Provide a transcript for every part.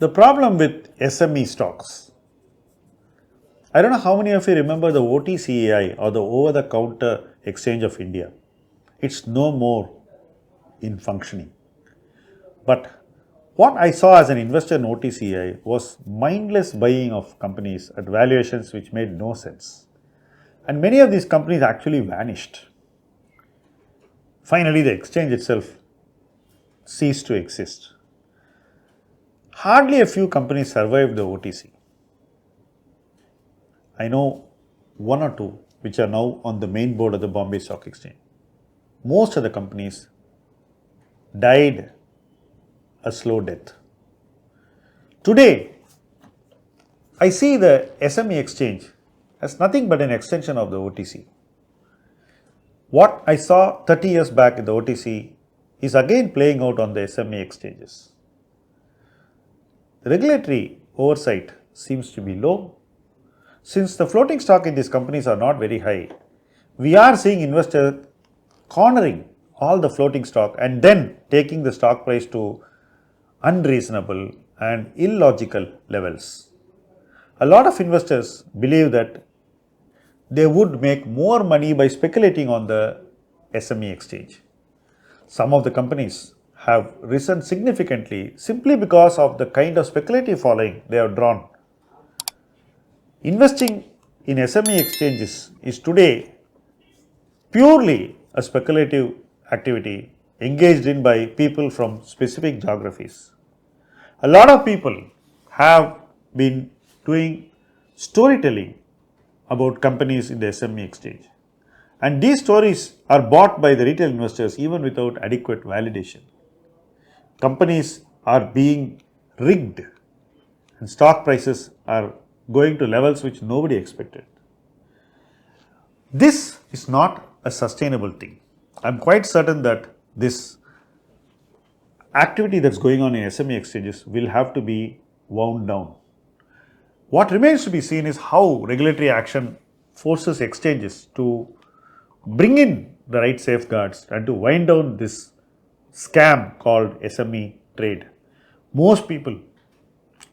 The problem with SME stocks, I don't know how many of you remember the OTCAI or the over the counter exchange of India. It's no more in functioning. But what I saw as an investor in OTCAI was mindless buying of companies at valuations which made no sense. And many of these companies actually vanished. Finally, the exchange itself ceased to exist. Hardly a few companies survived the OTC. I know one or two which are now on the main board of the Bombay Stock Exchange. Most of the companies died a slow death. Today, I see the SME exchange as nothing but an extension of the OTC. What I saw 30 years back in the OTC is again playing out on the SME exchanges. The regulatory oversight seems to be low. Since the floating stock in these companies are not very high, we are seeing investors cornering all the floating stock and then taking the stock price to unreasonable and illogical levels. A lot of investors believe that they would make more money by speculating on the SME exchange. Some of the companies have risen significantly simply because of the kind of speculative following they have drawn. Investing in SME exchanges is today purely a speculative activity engaged in by people from specific geographies. A lot of people have been doing storytelling about companies in the SME exchange, and these stories are bought by the retail investors even without adequate validation. Companies are being rigged and stock prices are going to levels which nobody expected. This is not a sustainable thing. I am quite certain that this activity that's going on in SME exchanges will have to be wound down. What remains to be seen is how regulatory action forces exchanges to bring in the right safeguards and to wind down this scam called SME trade. Most people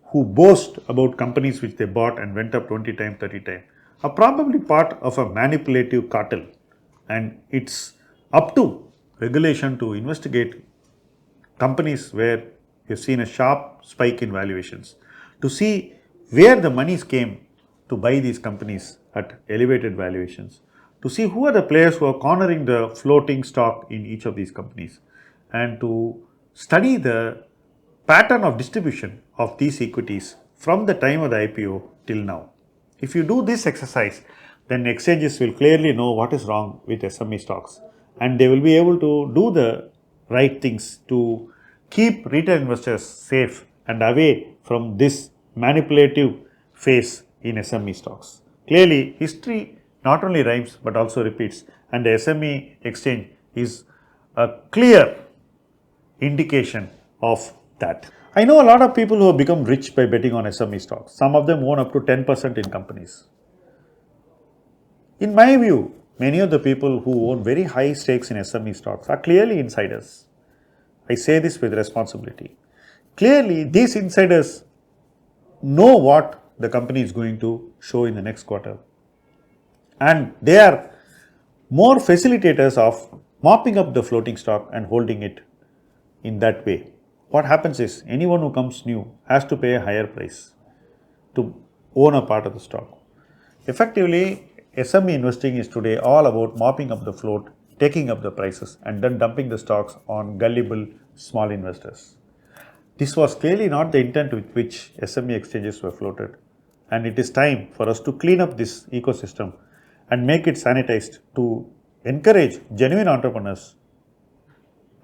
who boast about companies which they bought and went up 20 times, 30 times are probably part of a manipulative cartel, and it's up to regulation to investigate companies where you've seen a sharp spike in valuations, to see where the monies came to buy these companies at elevated valuations, to see who are the players who are cornering the floating stock in each of these companies, and to study the pattern of distribution of these equities from the time of the IPO till now. If you do this exercise, then exchanges will clearly know what is wrong with SME stocks, and they will be able to do the right things to keep retail investors safe and away from this manipulative phase in SME stocks. Clearly, history not only rhymes but also repeats, and the SME exchange is a clear indication of that. I know a lot of people who have become rich by betting on SME stocks. Some of them own up to 10% in companies. In my view, many of the people who own very high stakes in SME stocks are clearly insiders. I say this with responsibility. Clearly, these insiders know what the company is going to show in the next quarter, and they are more facilitators of mopping up the floating stock and holding it in that way. What happens is anyone who comes new has to pay a higher price to own a part of the stock. Effectively, SME investing is today all about mopping up the float, taking up the prices, and then dumping the stocks on gullible small investors. This was clearly not the intent with which SME exchanges were floated, and it is time for us to clean up this ecosystem and make it sanitized to encourage genuine entrepreneurs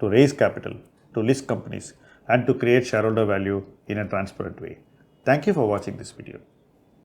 to raise capital, to list companies, and to create shareholder value in a transparent way. Thank you for watching this video.